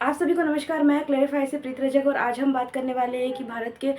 आप सभी को नमस्कार। मैं क्लेरिफाई से प्रीति रजक और आज हम बात करने वाले हैं कि भारत के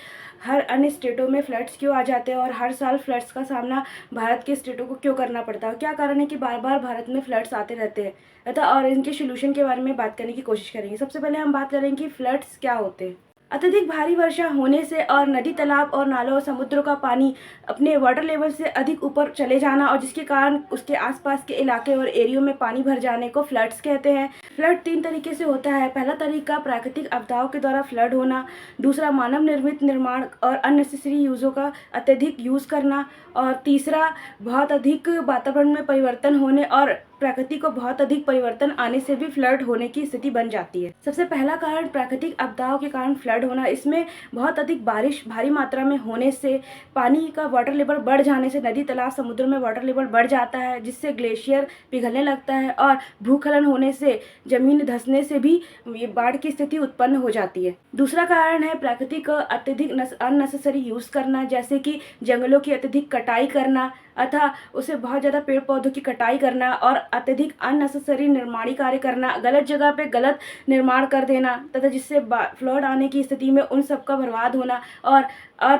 हर अन्य स्टेटों में फ्लड्स क्यों आ जाते हैं और हर साल फ्लड्स का सामना भारत के स्टेटों को क्यों करना पड़ता है। क्या कारण है कि बार बार भारत में फ्लड्स आते रहते हैं तथा और इनके सोल्यूशन के बारे में बात करने की कोशिश करेंगे। सबसे पहले हम बात करेंगे कि फ्लड्स क्या होते हैं। अत्यधिक भारी वर्षा होने से और नदी तालाब और नालों और समुद्रों का पानी अपने वाटर लेवल से अधिक ऊपर चले जाना और जिसके कारण उसके आसपास के इलाके और एरियो में पानी भर जाने को फ्लड्स कहते हैं। फ्लड 3 तरीके से होता है। पहला तरीका प्राकृतिक आपदाओं के द्वारा फ्लड होना, दूसरा मानव निर्मित निर्माण और अननेसेसरी यूज़ों का अत्यधिक यूज़ करना और तीसरा बहुत अधिक वातावरण में परिवर्तन होने और प्रकृति को बहुत अधिक परिवर्तन आने से भी फ्लड होने की स्थिति बन जाती है। सबसे पहला कारण प्राकृतिक आपदाओं के कारण फ्लड होना। इसमें बहुत अधिक बारिश भारी मात्रा में होने से पानी का वाटर लेवल बढ़ जाने से नदी तालाब समुद्र में वाटर लेवल बढ़ जाता है, जिससे ग्लेशियर पिघलने लगता है और भूस्खलन होने से जमीन धंसने से भी ये बाढ़ की स्थिति उत्पन्न हो जाती है। दूसरा कारण है प्राकृतिक अत्यधिक अननेसेसरी यूज करना, जैसे कि जंगलों की अत्यधिक कटाई करना अथवा उसे बहुत ज़्यादा पेड़ पौधों की कटाई करना और अत्यधिक अननेसेसरी निर्माणी कार्य करना, गलत जगह पे गलत निर्माण कर देना तथा जिससे फ्लड आने की स्थिति में उन सब का बर्बाद होना और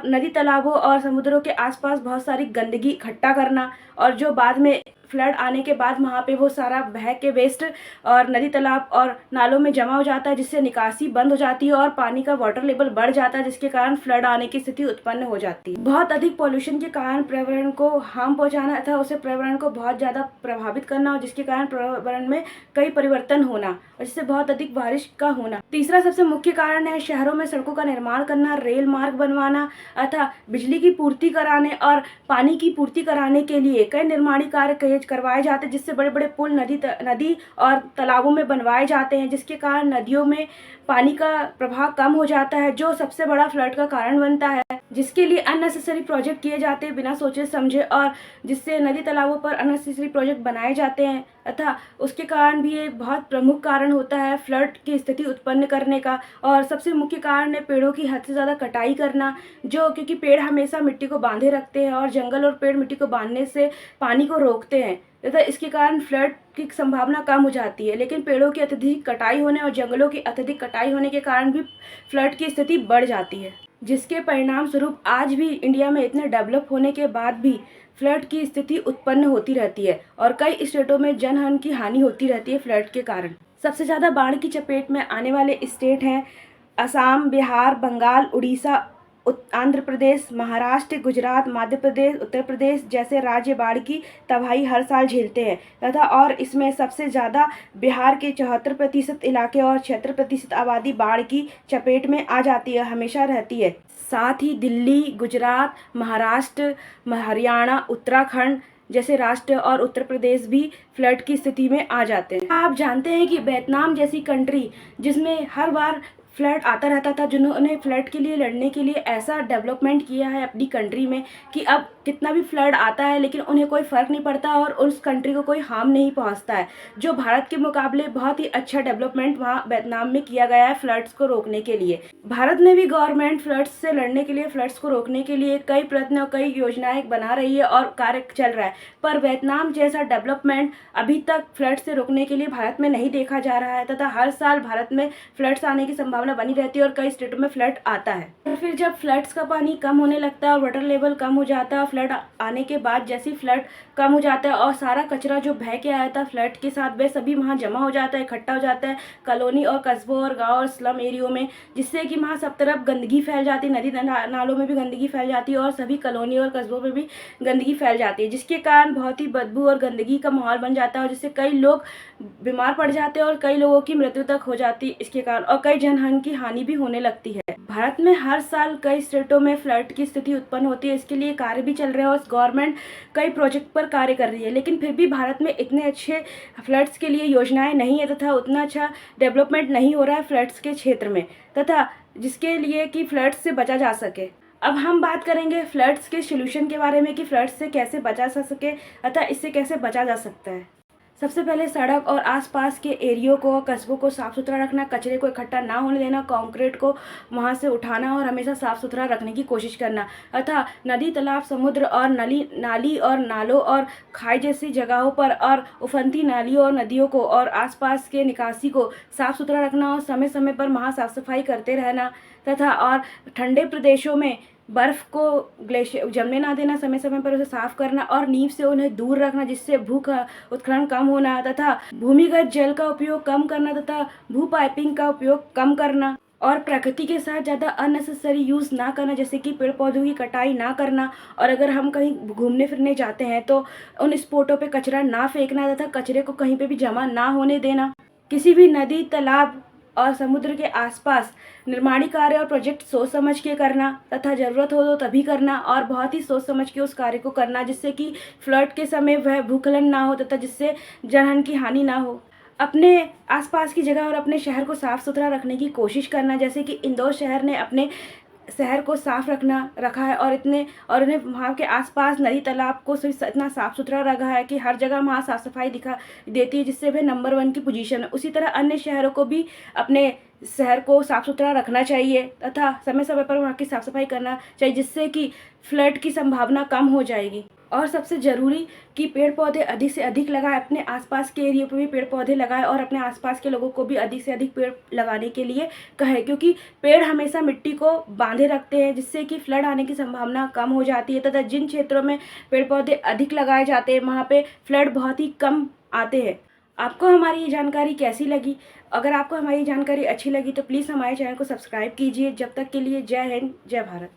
नदी तालाबों और समुद्रों के आसपास बहुत सारी गंदगी इकट्ठा करना और जो बाद में फ्लड आने के बाद वहाँ पे वो सारा बह के वेस्ट और नदी तालाब और नालों में जमा हो जाता है, जिससे निकासी बंद हो जाती है और पानी का वाटर लेवल बढ़ जाता है, जिसके कारण फ्लड आने की स्थिति उत्पन्न हो जाती है। बहुत अधिक पॉल्यूशन के कारण पर्यावरण को हार्म पहुंचाना अथवा उसे पर्यावरण को बहुत ज़्यादा प्रभावित करना और जिसके कारण पर्यावरण में कई परिवर्तन होना और जिससे बहुत अधिक बारिश का होना। तीसरा सबसे मुख्य कारण है शहरों में सड़कों का निर्माण करना, रेल मार्ग बनवाना अथवा बिजली की पूर्ति कराने और पानी की पूर्ति कराने के लिए कई निर्माणी कार्य करवाए जाते हैं, जिससे बड़े बड़े पुल नदी और तालाबों में बनवाए जाते हैं, जिसके कारण नदियों में पानी का प्रवाह कम हो जाता है, जो सबसे बड़ा फ्लड का कारण बनता है। जिसके लिए अननेसेसरी प्रोजेक्ट किए जाते हैं बिना सोचे समझे और जिससे नदी तालाबों पर अननेसेसरी प्रोजेक्ट बनाए जाते हैं तथा उसके कारण भी एक बहुत प्रमुख कारण होता है फ्लड की स्थिति उत्पन्न करने का। और सबसे मुख्य कारण है पेड़ों की हद से ज़्यादा कटाई करना, जो क्योंकि पेड़ हमेशा मिट्टी को बांधे रखते हैं और जंगल और पेड़ मिट्टी को बांधने से पानी को रोकते हैं तथा इसके कारण फ्लड की संभावना कम हो जाती है। लेकिन पेड़ों की अत्यधिक कटाई होने और जंगलों की अत्यधिक कटाई होने के कारण भी फ्लड की स्थिति बढ़ जाती है, जिसके परिणाम स्वरूप आज भी इंडिया में इतने डेवलप होने के बाद भी फ्लड की स्थिति उत्पन्न होती रहती है और कई स्टेटों में जनहानि की हानि होती रहती है फ्लड के कारण। सबसे ज़्यादा बाढ़ की चपेट में आने वाले स्टेट हैं असम, बिहार, बंगाल, उड़ीसा, आंध्र प्रदेश, महाराष्ट्र, गुजरात, मध्य प्रदेश, उत्तर प्रदेश जैसे राज्य बाढ़ की तबाही हर साल झेलते हैं तथा और इसमें सबसे ज़्यादा बिहार के 74% इलाके और 76% आबादी बाढ़ की चपेट में आ जाती है, हमेशा रहती है। साथ ही दिल्ली, गुजरात, महाराष्ट्र, हरियाणा, उत्तराखंड जैसे राष्ट्र और उत्तर प्रदेश भी फ्लड की स्थिति में आ जाते हैं। आप जानते हैं कि वियतनाम जैसी कंट्री जिसमें हर बार फ्लड आता रहता था, जिन्होंने फ्लड के लिए लड़ने के लिए ऐसा डेवलपमेंट किया है अपनी कंट्री में कि अब कितना भी फ्लड आता है लेकिन उन्हें कोई फ़र्क नहीं पड़ता और उस कंट्री को कोई हार्म नहीं पहुंचता है, जो भारत के मुकाबले बहुत ही अच्छा डेवलपमेंट वहाँ वियतनाम में किया गया है फ्लड्स को रोकने के लिए। भारत में भी गवर्नमेंट फ्लड्स से लड़ने के लिए, फ्लड्स को रोकने के लिए कई प्रयत्न और कई योजनाएं बना रही है और कार्य चल रहा है, पर वियतनाम जैसा डेवलपमेंट अभी तक फ्लड से रोकने के लिए भारत में नहीं देखा जा रहा है तथा हर साल भारत में फ्लड्स आने की संभावना बनी रहती है और कई स्टेटों में फ्लड आता है। और फिर जब फ्लड्स का पानी कम होने लगता है और वाटर लेवल कम हो जाता है, फ्लड आने के बाद जैसे फ्लड कम हो जाता है और सारा कचरा जो बह के आया था फ्लड के साथ वह सभी वहाँ जमा हो जाता है, इकट्ठा हो जाता है कॉलोनी और कस्बों और गाँव और स्लम एरियो में, जिससे कि वहाँ सब तरफ गंदगी फैल जाती है, नदी नालों में भी गंदगी फैल जाती है और सभी कॉलोनी और कस्बों में भी गंदगी फैल जाती है, जिसके कारण बहुत ही बदबू और गंदगी का माहौल बन जाता है और जिससे कई लोग बीमार पड़ जाते हैं और कई लोगों की मृत्यु तक हो जाती है इसके कारण और कई जनहानि की हानि भी होने लगती है। भारत में हर साल कई स्टेटों में फ्लड की स्थिति उत्पन्न होती है, इसके लिए कार्य भी चल रहे हैं और गवर्नमेंट कई प्रोजेक्ट पर कार्य कर रही है, लेकिन फिर भी भारत में इतने अच्छे फ्लड्स के लिए योजनाएं नहीं है तथा उतना अच्छा डेवलपमेंट नहीं हो रहा है फ्लड्स के क्षेत्र में तथा जिसके लिए कि फ्लड्स से बचा जा सके। अब हम बात करेंगे फ्लड्स के सोल्यूशन के बारे में कि फ्लड्स से कैसे बचा जा सके अतः इससे कैसे बचा जा सकता है। सबसे पहले सड़क और आसपास के एरियो को और कस्बों को साफ़ सुथरा रखना, कचरे को इकट्ठा ना होने देना, कंक्रीट को वहाँ से उठाना और हमेशा साफ़ सुथरा रखने की कोशिश करना तथा नदी, तालाब, समुद्र और नाली और नालों और खाई जैसी जगहों पर और उफनती नालियों और नदियों को और आसपास के निकासी को साफ़ सुथरा रखना और समय समय पर वहाँ साफ़ सफाई करते रहना तथा और ठंडे प्रदेशों में बर्फ़ को ग्लेशियर जमने ना देना, समय समय पर उसे साफ़ करना और नींव से उन्हें दूर रखना जिससे भू उत्खनन कम होना तथा भूमिगत जल का उपयोग कम करना तथा भू पाइपिंग का उपयोग कम करना और प्रकृति के साथ ज़्यादा अननेसेसरी यूज़ ना करना, जैसे कि पेड़ पौधों की कटाई ना करना। और अगर हम कहीं घूमने फिरने जाते हैं तो उन स्पॉटों पे कचरा ना फेंकना तथा कचरे को कहीं पे भी जमा ना होने देना। किसी भी नदी, तालाब और समुद्र के आसपास निर्माणी कार्य और प्रोजेक्ट सोच समझ के करना तथा ज़रूरत हो तो तभी करना और बहुत ही सोच समझ के उस कार्य को करना जिससे कि फ्लड के समय वह भूस्खलन ना हो तथा जिससे जनहानि की हानि ना हो। अपने आसपास की जगह और अपने शहर को साफ़ सुथरा रखने की कोशिश करना, जैसे कि इंदौर शहर ने अपने शहर को साफ रखा है और उन्हें वहाँ के आसपास नदी तालाब को इतना साफ़ सुथरा रखा है कि हर जगह वहाँ साफ़ सफाई दिखा देती है जिससे वह नंबर 1 की पोजीशन है। उसी तरह अन्य शहरों को भी अपने शहर को साफ़ सुथरा रखना चाहिए तथा समय समय पर वहाँ की साफ़ सफाई करना चाहिए जिससे कि फ्लड की संभावना कम हो जाएगी। और सबसे ज़रूरी कि पेड़ पौधे अधिक से अधिक लगाएं, अपने आसपास के एरिया पे भी पेड़ पौधे लगाएं और अपने आसपास के लोगों को भी अधिक से अधिक पेड़ लगाने के लिए कहें, क्योंकि पेड़ हमेशा मिट्टी को बांधे रखते हैं जिससे कि फ्लड आने की संभावना कम हो जाती है तथा जिन क्षेत्रों में पेड़ पौधे अधिक लगाए जाते हैं वहाँ पे फ्लड बहुत ही कम आते हैं। आपको हमारी ये जानकारी कैसी लगी? अगर आपको हमारी जानकारी अच्छी लगी तो प्लीज़ हमारे चैनल को सब्सक्राइब कीजिए। जब तक के लिए जय हिंद, जय भारत।